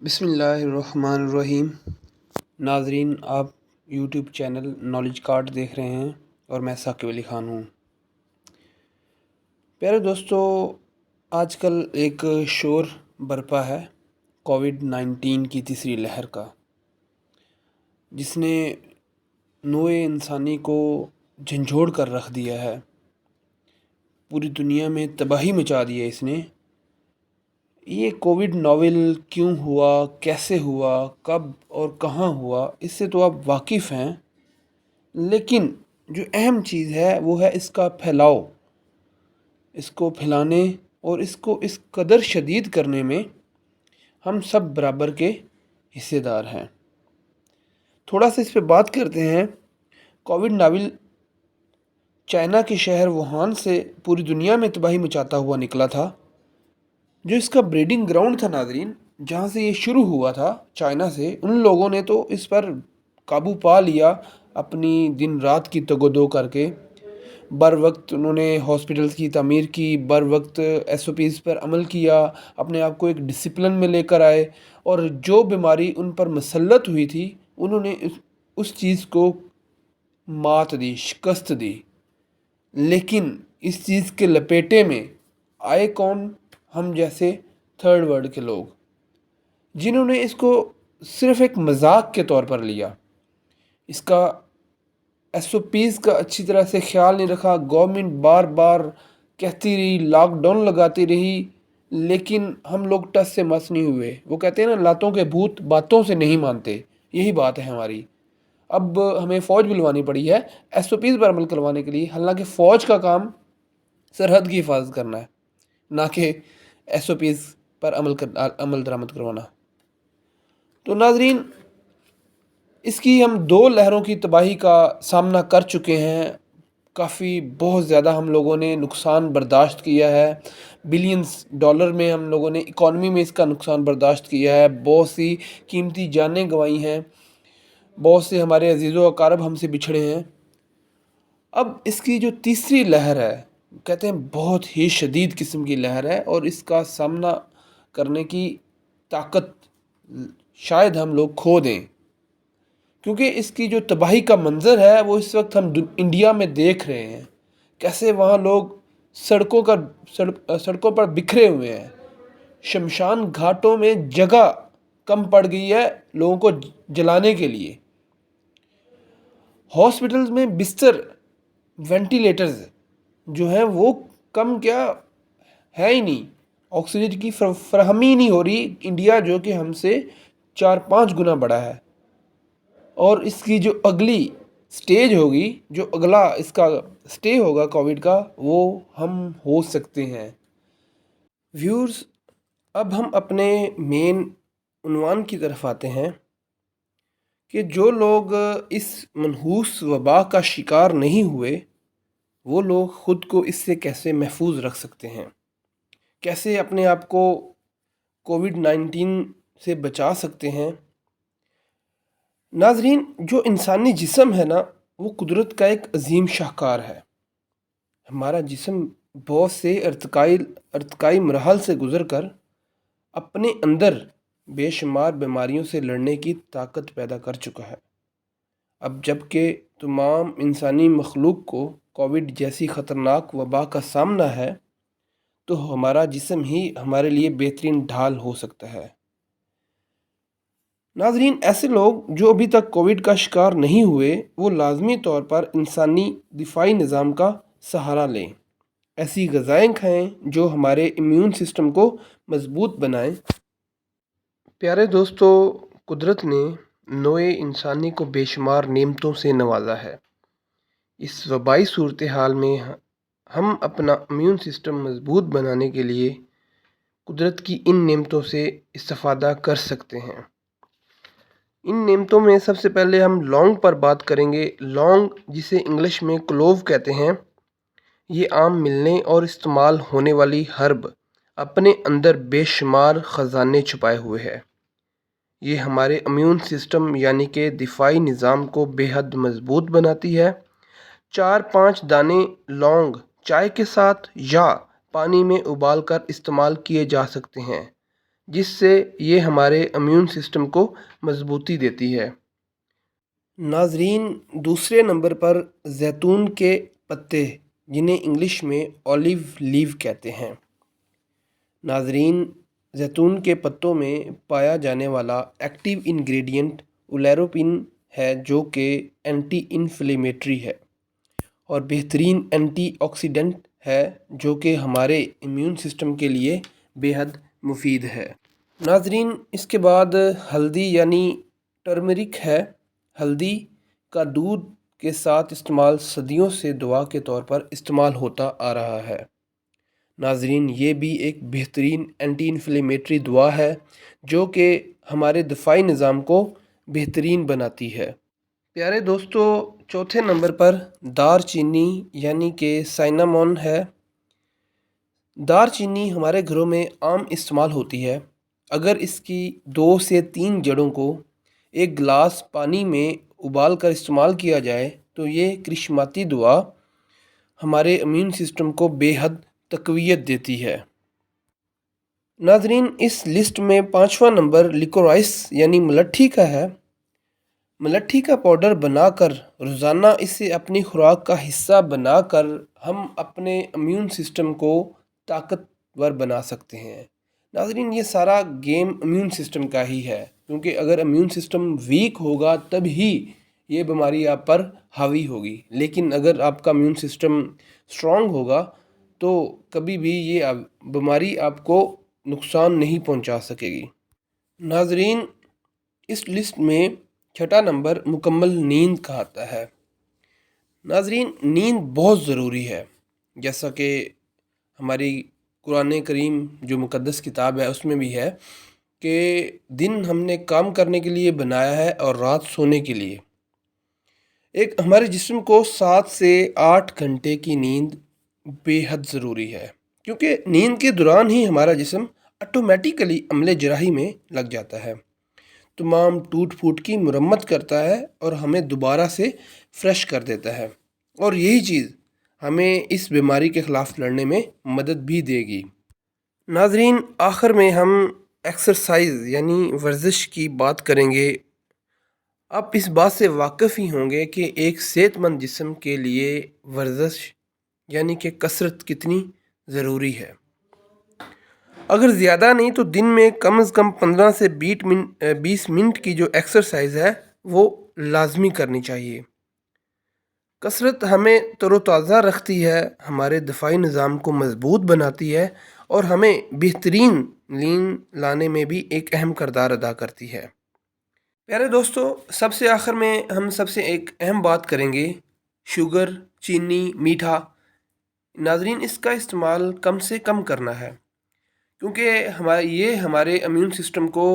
بسم اللہ الرحمن الرحیم۔ ناظرین، آپ یوٹیوب چینل نالج کارڈ دیکھ رہے ہیں اور میں ثاقب علی خان ہوں۔ پیارے دوستو، آج کل ایک شور برپا ہے کووڈ-19 کی تیسری لہر کا، جس نے نوع انسانی کو جھنجھوڑ کر رکھ دیا ہے۔ پوری دنیا میں تباہی مچا دی ہے اس نے۔ یہ کووڈ ناول کیوں ہوا، کیسے ہوا، کب اور کہاں ہوا، اس سے تو آپ واقف ہیں، لیکن جو اہم چیز ہے وہ ہے اس کا پھیلاؤ۔ اس کو پھیلانے اور اس کو اس قدر شدید کرنے میں ہم سب برابر کے حصے دار ہیں۔ تھوڑا سا اس پہ بات کرتے ہیں۔ کووڈ ناول چائنا کے شہر ووہان سے پوری دنیا میں تباہی مچاتا ہوا نکلا تھا۔ جو اس کا بریڈنگ گراؤنڈ تھا ناظرین، جہاں سے یہ شروع ہوا تھا چائنا سے، ان لوگوں نے تو اس پر قابو پا لیا اپنی دن رات کی تگ و دو کر کے۔ بر وقت انہوں نے ہاسپٹلز کی تعمیر کی، بر وقت SOPs پر عمل کیا، اپنے آپ کو ایک ڈسپلن میں لے کر آئے، اور جو بیماری ان پر مسلط ہوئی تھی انہوں نے اس چیز کو مات دی، شکست دی۔ لیکن اس چیز کے لپیٹے میں آئے کون؟ ہم جیسے تھرڈ ورلڈ کے لوگ، جنہوں نے اس کو صرف ایک مذاق کے طور پر لیا۔ اس کا SOPs کا اچھی طرح سے خیال نہیں رکھا۔ گورنمنٹ بار بار کہتی رہی، لاک ڈاؤن لگاتی رہی، لیکن ہم لوگ ٹس سے مس نہیں ہوئے۔ وہ کہتے ہیں نا، لاتوں کے بھوت باتوں سے نہیں مانتے۔ یہی بات ہے ہماری۔ اب ہمیں فوج بلوانی پڑی ہے SOPs پر عمل کروانے کے لیے، حالانکہ فوج کا کام سرحد کی حفاظت کرنا ہے، نہ کہ SOPs پر عمل درآمد کروانا۔ تو ناظرین، اس کی ہم 2 لہروں کی تباہی کا سامنا کر چکے ہیں۔ کافی بہت زیادہ ہم لوگوں نے نقصان برداشت کیا ہے۔ بلینز ڈالر میں ہم لوگوں نے اکانومی میں اس کا نقصان برداشت کیا ہے۔ بہت سی قیمتی جانیں گنوائی ہیں، بہت سے ہمارے عزیز و اقارب ہم سے بچھڑے ہیں۔ اب اس کی جو تیسری لہر ہے، کہتے ہیں بہت ہی شدید قسم کی لہر ہے، اور اس کا سامنا کرنے کی طاقت شاید ہم لوگ کھو دیں، کیونکہ اس کی جو تباہی کا منظر ہے وہ اس وقت ہم انڈیا میں دیکھ رہے ہیں۔ کیسے وہاں لوگ سڑکوں پر بکھرے ہوئے ہیں۔ شمشان گھاٹوں میں جگہ کم پڑ گئی ہے لوگوں کو جلانے کے لیے۔ ہاسپٹلز میں بستر، وینٹیلیٹرز جو ہیں وہ کم کیا ہے ہی نہیں۔ آکسیجن کی فراہمی نہیں ہو رہی۔ انڈیا جو کہ ہم سے 4-5 گنا بڑا ہے، اور اس کی جو اگلی سٹیج ہوگی، جو اگلا اس کا سٹے ہوگا کووڈ کا، وہ ہم ہو سکتے ہیں۔ ویورز، اب ہم اپنے مین عنوان کی طرف آتے ہیں کہ جو لوگ اس منحوس وبا کا شکار نہیں ہوئے، وہ لوگ خود کو اس سے کیسے محفوظ رکھ سکتے ہیں، کیسے اپنے آپ کو کووڈ-19 سے بچا سکتے ہیں۔ ناظرین، جو انسانی جسم ہے نا، وہ قدرت کا ایک عظیم شاہکار ہے۔ ہمارا جسم بہت سے ارتقائی مراحل سے گزر کر اپنے اندر بے شمار بیماریوں سے لڑنے کی طاقت پیدا کر چکا ہے۔ اب جب کہ تمام انسانی مخلوق کو کووڈ جیسی خطرناک وبا کا سامنا ہے، تو ہمارا جسم ہی ہمارے لیے بہترین ڈھال ہو سکتا ہے۔ ناظرین، ایسے لوگ جو ابھی تک کووڈ کا شکار نہیں ہوئے، وہ لازمی طور پر انسانی دفاعی نظام کا سہارا لیں۔ ایسی غذائیں کھائیں جو ہمارے امیون سسٹم کو مضبوط بنائیں۔ پیارے دوستو، قدرت نے نوع انسانی کو بے شمار نعمتوں سے نوازا ہے۔ اس وبائی صورتحال میں ہم اپنا امیون سسٹم مضبوط بنانے کے لیے قدرت کی ان نعمتوں سے استفادہ کر سکتے ہیں۔ ان نعمتوں میں سب سے پہلے ہم لونگ پر بات کریں گے۔ لونگ، جسے انگلش میں کلوو کہتے ہیں، یہ عام ملنے اور استعمال ہونے والی ہرب اپنے اندر بے شمار خزانے چھپائے ہوئے ہے۔ یہ ہمارے امیون سسٹم یعنی کہ دفاعی نظام کو بے حد مضبوط بناتی ہے۔ 4-5 دانے لونگ چائے کے ساتھ یا پانی میں ابال کر استعمال کیے جا سکتے ہیں۔ جس سے یہ ہمارے امیون سسٹم کو مضبوطی دیتی ہے۔ ناظرین، دوسرے نمبر پر زیتون کے پتے، جنہیں انگلش میں اولیو لیو کہتے ہیں۔ ناظرین، زیتون کے پتوں میں پایا جانے والا ایکٹیو انگریڈینٹ اولیروپین ہے، جو کہ اینٹی انفلیمیٹری ہے اور بہترین اینٹی آکسیڈنٹ ہے، جو کہ ہمارے امیون سسٹم کے لیے بے حد مفید ہے۔ ناظرین، اس کے بعد ہلدی یعنی ٹرمرک ہے۔ ہلدی کا دودھ کے ساتھ استعمال صدیوں سے دوا کے طور پر استعمال ہوتا آ رہا ہے۔ ناظرین، یہ بھی ایک بہترین اینٹی انفلیمیٹری دوا ہے، جو کہ ہمارے دفاعی نظام کو بہترین بناتی ہے۔ پیارے دوستو، چوتھے نمبر پر دار چینی یعنی کہ سائنامون ہے۔ دار چینی ہمارے گھروں میں عام استعمال ہوتی ہے۔ اگر اس کی 2 سے 3 جڑوں کو ایک گلاس پانی میں ابال کر استعمال کیا جائے تو یہ کرشماتی دوا ہمارے امیون سسٹم کو بے حد تقویت دیتی ہے۔ ناظرین، اس لسٹ میں 5واں نمبر لیکورائس یعنی ملٹھی کا ہے۔ ملٹھی کا پاؤڈر بنا کر روزانہ اسے اپنی خوراک کا حصہ بنا کر ہم اپنے امیون سسٹم کو طاقتور بنا سکتے ہیں۔ ناظرین، یہ سارا گیم امیون سسٹم کا ہی ہے، کیونکہ اگر امیون سسٹم ویک ہوگا تب ہی یہ بیماری آپ پر حاوی ہوگی، لیکن اگر آپ کا امیون سسٹم اسٹرانگ ہوگا تو کبھی بھی یہ بیماری آپ کو نقصان نہیں پہنچا سکے گی۔ ناظرین، اس لسٹ میں 6واں نمبر مکمل نیند کا آتا ہے۔ ناظرین، نیند بہت ضروری ہے، جیسا کہ ہماری قرآن کریم جو مقدس کتاب ہے اس میں بھی ہے کہ دن ہم نے کام کرنے کے لیے بنایا ہے اور رات سونے کے لیے۔ ہمارے جسم کو 7 سے 8 گھنٹے کی نیند بے حد ضروری ہے، کیونکہ نیند کے دوران ہی ہمارا جسم آٹومیٹیکلی عمل جراحی میں لگ جاتا ہے، تمام ٹوٹ پھوٹ کی مرمت کرتا ہے اور ہمیں دوبارہ سے فریش کر دیتا ہے، اور یہی چیز ہمیں اس بیماری کے خلاف لڑنے میں مدد بھی دے گی۔ ناظرین، آخر میں ہم ایکسرسائز یعنی ورزش کی بات کریں گے۔ آپ اس بات سے واقف ہی ہوں گے کہ ایک صحت مند جسم کے لیے ورزش یعنی کہ کثرت کتنی ضروری ہے۔ اگر زیادہ نہیں تو دن میں کم از کم 15 سے 20 منٹ کی جو ایکسرسائز ہے وہ لازمی کرنی چاہیے۔ کثرت ہمیں تر و تازہ رکھتی ہے، ہمارے دفاعی نظام کو مضبوط بناتی ہے اور ہمیں بہترین نیند لانے میں بھی ایک اہم کردار ادا کرتی ہے۔ پیارے دوستو، سب سے آخر میں ہم سب سے ایک اہم بات کریں گے، شوگر، چینی، میٹھا۔ ناظرین، اس کا استعمال کم سے کم کرنا ہے، کیونکہ یہ ہمارے امیون سسٹم کو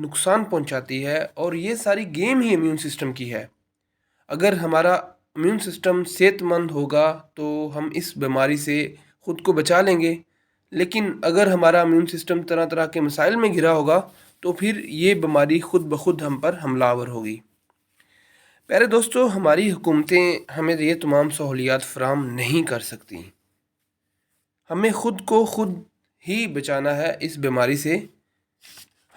نقصان پہنچاتی ہے اور یہ ساری گیم ہی امیون سسٹم کی ہے۔ اگر ہمارا امیون سسٹم صحت مند ہوگا تو ہم اس بیماری سے خود کو بچا لیں گے، لیکن اگر ہمارا امیون سسٹم طرح طرح کے مسائل میں گھرا ہوگا تو پھر یہ بیماری خود بخود ہم پر حملہ آور ہوگی۔ پیارے دوستو، ہماری حکومتیں ہمیں یہ تمام سہولیات فراہم نہیں کر سکتی۔ ہمیں خود کو خود ہی بچانا ہے اس بیماری سے۔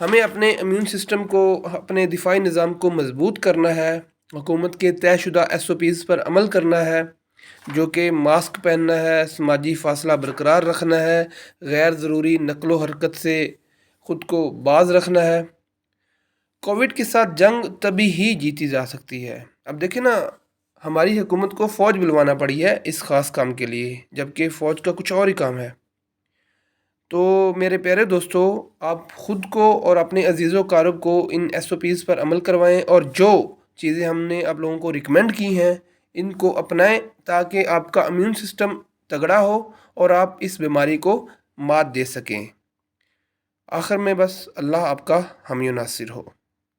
ہمیں اپنے امیون سسٹم کو، اپنے دفاعی نظام کو مضبوط کرنا ہے، حکومت کے طے شدہ SOPs پر عمل کرنا ہے، جو کہ ماسک پہننا ہے، سماجی فاصلہ برقرار رکھنا ہے، غیر ضروری نقل و حرکت سے خود کو باز رکھنا ہے۔ کووڈ کے ساتھ جنگ تبھی ہی جیتی جا سکتی ہے۔ اب دیکھیں نا، ہماری حکومت کو فوج بلوانا پڑی ہے اس خاص کام کے لیے، جبکہ فوج کا کچھ اور ہی کام ہے۔ تو میرے پیارے دوستو، آپ خود کو اور اپنے عزیز و اقارب کو ان SOPs پر عمل کروائیں، اور جو چیزیں ہم نے آپ لوگوں کو ریکمینڈ کی ہیں ان کو اپنائیں، تاکہ آپ کا امیون سسٹم تگڑا ہو اور آپ اس بیماری کو مات دے سکیں۔ آخر میں بس اللہ آپ کا حامی و ناصر ہو۔